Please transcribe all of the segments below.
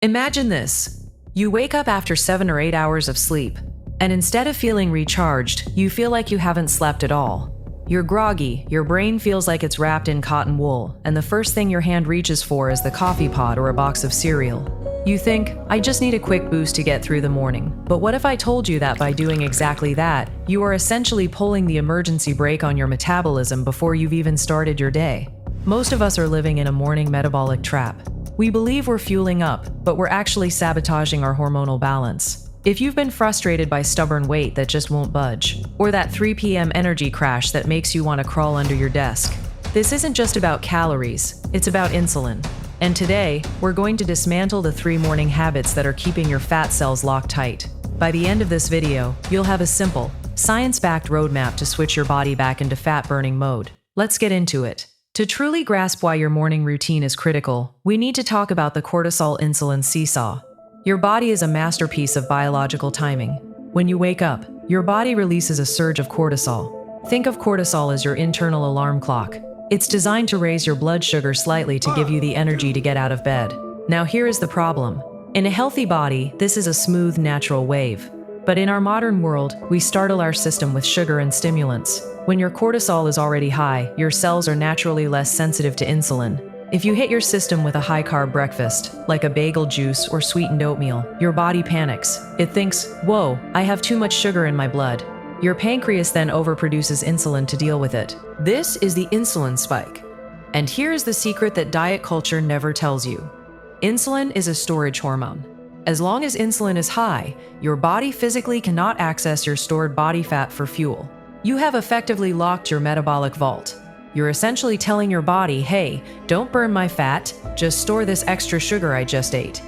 Imagine this. You wake up after 7 or 8 hours of sleep, and instead of feeling recharged, you feel like you haven't slept at all. You're groggy, your brain feels like it's wrapped in cotton wool, and the first thing your hand reaches for is the coffee pot or a box of cereal. You think, I just need a quick boost to get through the morning. But what if I told you that by doing exactly that, you are essentially pulling the emergency brake on your metabolism before you've even started your day? Most of us are living in a morning metabolic trap. We believe we're fueling up, but we're actually sabotaging our hormonal balance. If you've been frustrated by stubborn weight that just won't budge, or that 3 p.m. energy crash that makes you want to crawl under your desk, this isn't just about calories, it's about insulin. And today, we're going to dismantle the 3 morning habits that are keeping your fat cells locked tight. By the end of this video, you'll have a simple, science-backed roadmap to switch your body back into fat-burning mode. Let's get into it. To truly grasp why your morning routine is critical, we need to talk about the cortisol-insulin seesaw. Your body is a masterpiece of biological timing. When you wake up, your body releases a surge of cortisol. Think of cortisol as your internal alarm clock. It's designed to raise your blood sugar slightly to give you the energy to get out of bed. Now here is the problem. In a healthy body, this is a smooth, natural wave. But in our modern world, we startle our system with sugar and stimulants. When your cortisol is already high, your cells are naturally less sensitive to insulin. If you hit your system with a high-carb breakfast, like a bagel juice or sweetened oatmeal, your body panics. It thinks, whoa, I have too much sugar in my blood. Your pancreas then overproduces insulin to deal with it. This is the insulin spike. And here's the secret that diet culture never tells you. Insulin is a storage hormone. As long as insulin is high, your body physically cannot access your stored body fat for fuel. You have effectively locked your metabolic vault. You're essentially telling your body, hey, don't burn my fat, just store this extra sugar I just ate.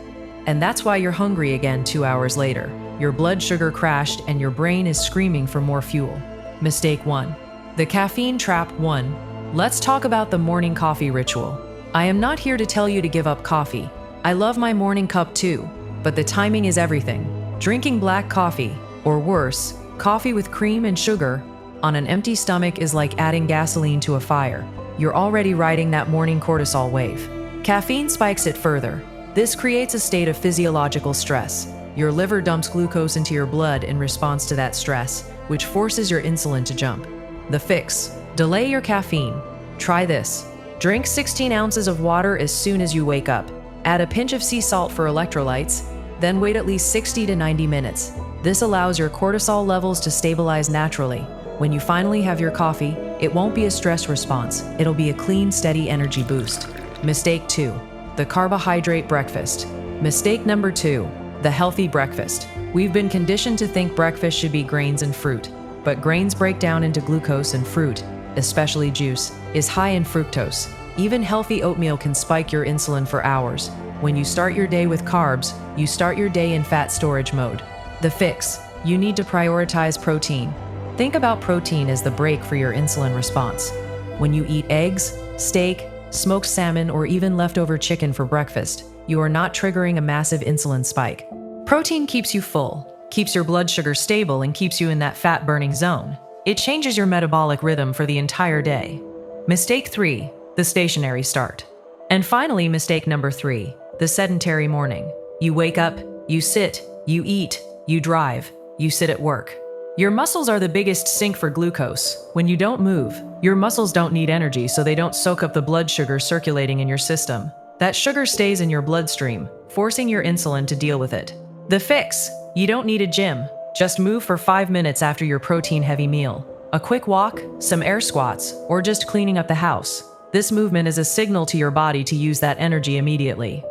And that's why you're hungry again 2 hours later. Your blood sugar crashed and your brain is screaming for more fuel. Mistake 1. The Caffeine Trap 1. Let's talk about the morning coffee ritual. I am not here to tell you to give up coffee. I love my morning cup too, but the timing is everything. Drinking black coffee, or worse, coffee with cream and sugar, on an empty stomach is like adding gasoline to a fire. You're already riding that morning cortisol wave. Caffeine spikes it further. This creates a state of physiological stress. Your liver dumps glucose into your blood in response to that stress, which forces your insulin to jump. The fix: delay your caffeine. Try this. Drink 16 ounces of water as soon as you wake up. Add a pinch of sea salt for electrolytes, then wait at least 60 to 90 minutes. This allows your cortisol levels to stabilize naturally. When you finally have your coffee, it won't be a stress response. It'll be a clean, steady energy boost. Mistake 2. The carbohydrate breakfast. Mistake number 2. The healthy breakfast. We've been conditioned to think breakfast should be grains and fruit, but grains break down into glucose, and fruit, especially juice, is high in fructose. Even healthy oatmeal can spike your insulin for hours. When you start your day with carbs, you start your day in fat storage mode. The fix: you need to prioritize protein. Think about protein as the brake for your insulin response. When you eat eggs, steak, smoked salmon, or even leftover chicken for breakfast, you are not triggering a massive insulin spike. Protein keeps you full, keeps your blood sugar stable, and keeps you in that fat-burning zone. It changes your metabolic rhythm for the entire day. Mistake 3. The stationary start. And finally, mistake number 3. The sedentary morning. You wake up, you sit, you eat, you drive, you sit at work. Your muscles are the biggest sink for glucose. When you don't move, your muscles don't need energy, so they don't soak up the blood sugar circulating in your system. That sugar stays in your bloodstream, forcing your insulin to deal with it. The fix: you don't need a gym. Just move for 5 minutes after your protein-heavy meal. A quick walk, some air squats, or just cleaning up the house. This movement is a signal to your body to use that energy immediately.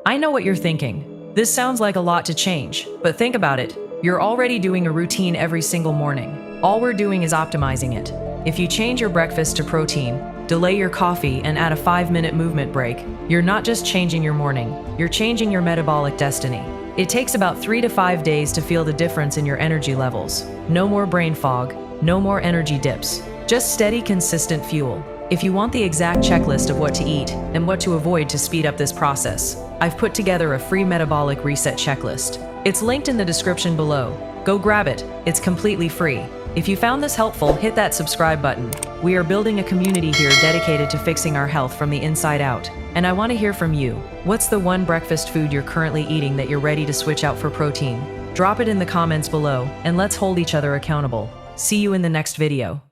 I know what you're thinking. This sounds like a lot to change, but think about it. You're already doing a routine every single morning. All we're doing is optimizing it. If you change your breakfast to protein, delay your coffee, and add a 5-minute movement break, you're not just changing your morning, you're changing your metabolic destiny. It takes about 3 to 5 days to feel the difference in your energy levels. No more brain fog, no more energy dips. Just steady, consistent fuel. If you want the exact checklist of what to eat and what to avoid to speed up this process, I've put together a free metabolic reset checklist. It's linked in the description below. Go grab it. It's completely free. If you found this helpful, hit that subscribe button. We are building a community here dedicated to fixing our health from the inside out. And I want to hear from you. What's the one breakfast food you're currently eating that you're ready to switch out for protein? Drop it in the comments below, and let's hold each other accountable. See you in the next video.